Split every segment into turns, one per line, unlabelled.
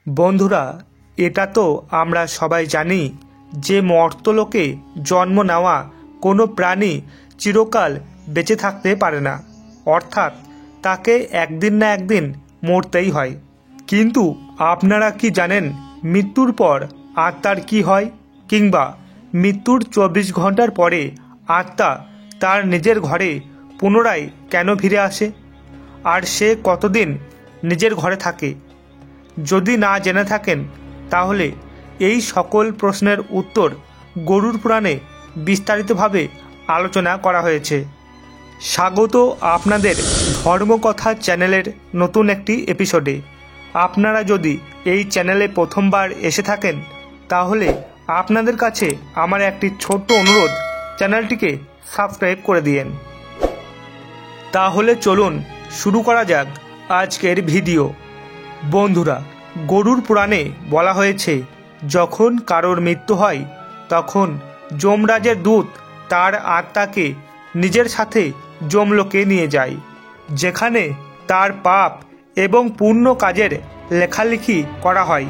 বন্ধুরা, এটা তো আমরা সবাই জানি যে মর্তলোকে জন্ম নেওয়া কোনো প্রাণী চিরকাল বেঁচে থাকতে পারে না, অর্থাৎ তাকে একদিন না একদিন মরতেই হয়। কিন্তু আপনারা কি জানেন মৃত্যুর পর আত্মার কি হয়, কিংবা মৃত্যুর 24 ঘন্টার পরে আত্মা তার নিজের ঘরে পুনরায় কেন ফিরে আসে, আর সে কতদিন নিজের ঘরে থাকে? যদি না জেনে থাকেন তাহলে এই সকল প্রশ্নের উত্তর গরুড় পুরাণে বিস্তারিতভাবে আলোচনা করা হয়েছে। স্বাগত আপনাদের ধর্মকথা চ্যানেলের নতুন একটি এপিসোডে। আপনারা যদি এই চ্যানেলে প্রথমবার এসে থাকেন তাহলে আপনাদের কাছে আমার একটি ছোট্ট অনুরোধ, চ্যানেলটিকে সাবস্ক্রাইব করে দিয়েন। তাহলে চলুন শুরু করা যাক আজকের ভিডিও। বন্ধুরা, গরুড় পুরাণে বলা হয়েছে যখন কারোর মৃত্যু হয় তখন যমরাজের দূত তার আত্মাকে নিজের সাথে যমলোকে নিয়ে যায়, যেখানে তার পাপ এবং পুণ্য কাজের লেখালেখি করা হয়।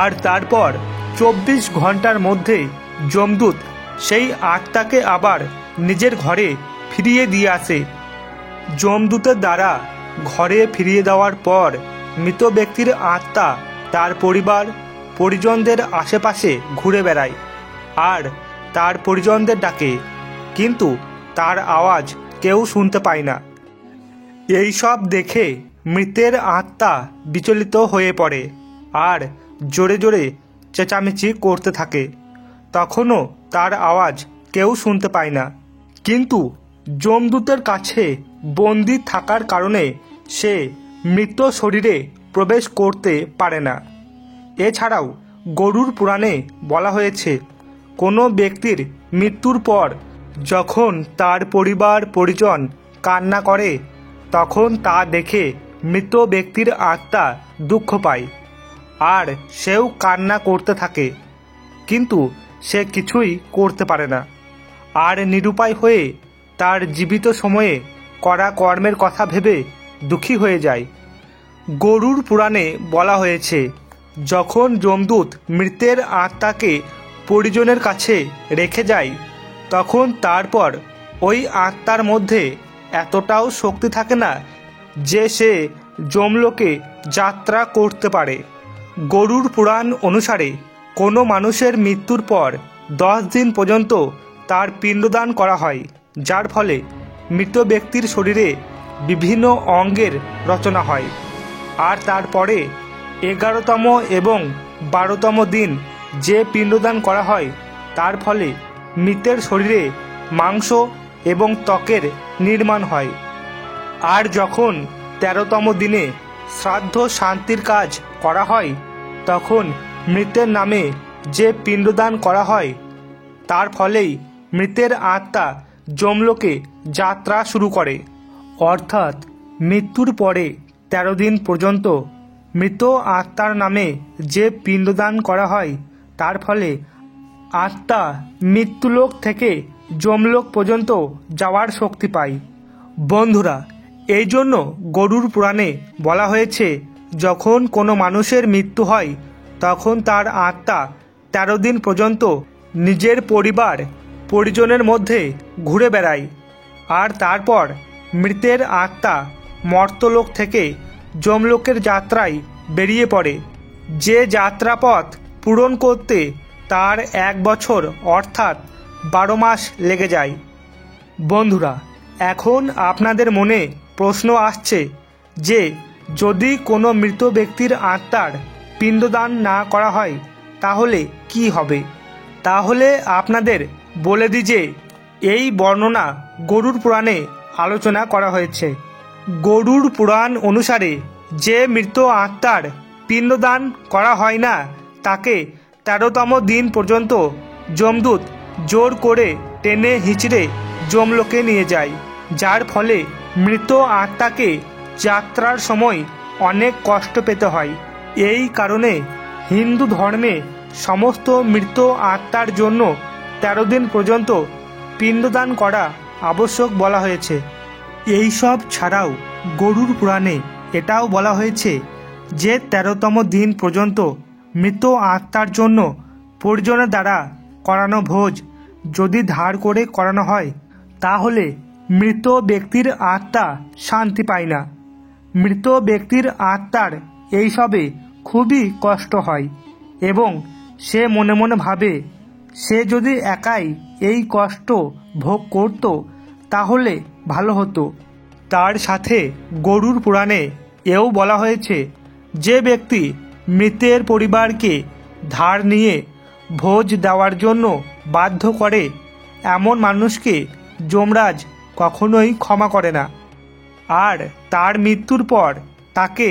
আর তারপর 24 ঘন্টার মধ্যে যমদূত সেই আত্মাকে আবার নিজের ঘরে ফিরিয়ে দিয়ে আসে। যমদূতের দ্বারা ঘরে ফিরিয়ে দেওয়ার পর মৃত ব্যক্তির আত্মা তার পরিবার পরিজনদের আশেপাশে ঘুরে বেড়ায় আর তার পরিজনদের ডাকে, কিন্তু তার আওয়াজ কেউ শুনতে পায় না। এই সব দেখে মৃতের আত্মা বিচলিত হয়ে পড়ে আর জোরে জোরে চেঁচামেচি করতে থাকে। তখনও তার আওয়াজ কেউ শুনতে পায় না, কিন্তু যমদূতের কাছে বন্দি থাকার কারণে সে মৃত শরীরে প্রবেশ করতে পারে না। এছাড়াও গরুড় পুরাণে বলা হয়েছে কোনো ব্যক্তির মৃত্যুর পর যখন তার পরিবার পরিজন কান্না করে তখন তা দেখে মৃত ব্যক্তির আত্মা দুঃখ পায় আর সেও কান্না করতে থাকে, কিন্তু সে কিছুই করতে পারে না আর নিরুপায় হয়ে তার জীবিত সময়ে করা কর্মের কথা ভেবে দুঃখী হয়ে যায়। গরুড় পুরাণে বলা হয়েছে যখন যমদূত মৃতের আত্মাকে পরিজনের কাছে রেখে যায় তখন তারপর ওই আত্মার মধ্যে এতটাও শক্তি থাকে না যে সে যমলোকে যাত্রা করতে পারে। গরুড় পুরাণ অনুসারে কোনো মানুষের মৃত্যুর পর 10 দিন পর্যন্ত তার পিণ্ডদান করা হয়, যার ফলে মৃত ব্যক্তির শরীরে বিভিন্ন অঙ্গের রচনা হয়। আর তারপরে 11তম এবং 12তম দিন যে পিণ্ডদান করা হয় তার ফলে মৃতের শরীরে মাংস এবং ত্বকের নির্মাণ হয়। আর যখন 13তম দিনে শ্রাদ্ধ শান্তির কাজ করা হয় তখন মৃতের নামে যে পিণ্ডদান করা হয় তার ফলেই মৃতের আত্মা যমলোকে যাত্রা শুরু করে। অর্থাৎ মৃত্যুর পরে 13 দিন পর্যন্ত মৃত আত্মার নামে যে পিণ্ডদান করা হয় তার ফলে আত্মা মৃত্যুলোক থেকে যমলোক পর্যন্ত যাওয়ার শক্তি পায়। বন্ধুরা, এই জন্য গরুড় পুরাণে বলা হয়েছে যখন কোনো মানুষের মৃত্যু হয় তখন তার আত্মা 13 দিন পর্যন্ত নিজের পরিবার পরিজনের মধ্যে ঘুরে বেড়ায় আর তারপর মৃতের আত্মা মর্তলোক থেকে যমলোকের যাত্রায় বেরিয়ে পড়ে। যে যাত্রাপথ পূরণ করতে তার 1 বছর অর্থাৎ 12 মাস লেগে যায়। বন্ধুরা, এখন আপনাদের মনে প্রশ্ন আসছে যে যদি কোনো মৃত ব্যক্তির আত্মার পিণ্ডদান না করা হয় তাহলে কি হবে? তাহলে আপনাদের বলে দিই যে এই বর্ণনা গরুড় পুরাণে আলোচনা করা হয়েছে। গরুড় পুরাণ অনুসারে যে মৃত আত্মার পিণ্ডদান করা হয় না তাকে 13তম দিন পর্যন্ত যমদূত জোর করে টেনে হিঁচড়ে যমলোকে নিয়ে যায়, যার ফলে মৃত আত্মাকে যাত্রার সময় অনেক কষ্ট পেতে হয়। এই কারণে হিন্দু ধর্মে সমস্ত মৃত আত্মার জন্য 13 দিন পর্যন্ত পিণ্ডদান করা আবশ্যক বলা হয়েছে। এই সব ছাড়াও গরুড় পুরাণে এটাও বলা হয়েছে যে 13তম দিন পর্যন্ত মৃত আত্মার জন্য পরিজনের দ্বারা করানো ভোজ যদি ধার করে করানো হয়, তাহলে মৃত ব্যক্তির আত্মা শান্তি পায় না। মৃত ব্যক্তির আত্মার এইসবে খুবই কষ্ট হয় এবং সে মনে মনে ভাবে, সে যদি একাই এই কষ্ট ভোগ করত তাহলে ভালো হতো। তার সাথে গরুর পুরাণে এও বলা হয়েছে, যে ব্যক্তি মৃতের পরিবারকে ধার নিয়ে ভোজ দেওয়ার জন্য বাধ্য করে, এমন মানুষকে যমরাজ কখনোই ক্ষমা করে না। আর তার মৃত্যুর পর তাকে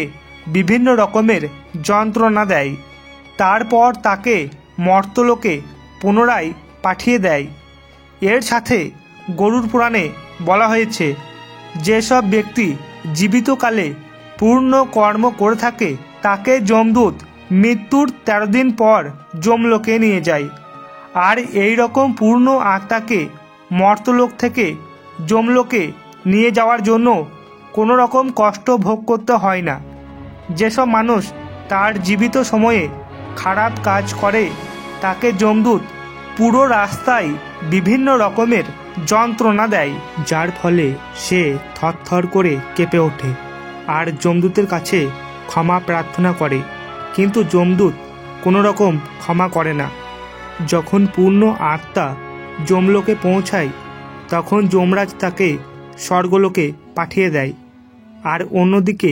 বিভিন্ন রকমের যন্ত্রণা দেয়। তারপর তাকে মর্তলোকে পুনরায় পাঠিয়ে দেয়। এর সাথে গরুর পুরাণে বলা হয়েছে, যেসব ব্যক্তি জীবিতকালে পূর্ণ কর্ম করে থাকে তাকে যমদূত মৃত্যুর 13 দিন পর যমলোকে নিয়ে যায়। আর এই রকম পূর্ণ আত্মাকে মর্তলোক থেকে যমলোকে নিয়ে যাওয়ার জন্য কোনো রকম কষ্ট ভোগ করতে হয় না। যেসব মানুষ তার জীবিত সময়ে খারাপ কাজ করে তাকে যমদূত পুরো রাস্তায় বিভিন্ন রকমের যন্ত্রণা দেয়, যার ফলে সে থরথর করে কেঁপে ওঠে আর যমদূতের কাছে ক্ষমা প্রার্থনা করে। কিন্তু যমদূত কোনো রকম ক্ষমা করে না। যখন পূর্ণ আত্মা যমলোকে পৌঁছায় তখন যমরাজ তাকে স্বর্গলোকে পাঠিয়ে দেয়। আর অন্যদিকে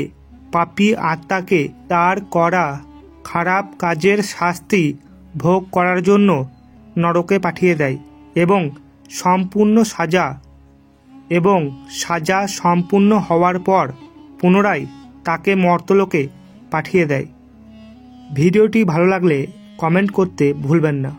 পাপী আত্মাকে তার করা খারাপ কাজের শাস্তি ভোগ করার জন্য নরকে পাঠিয়ে দেয় এবং সাজা সম্পূর্ণ হওয়ার পর পুনরায় তাকে মর্তলোকে পাঠিয়ে দেয়। ভিডিওটি ভালো লাগলে কমেন্ট করতে ভুলবেন না।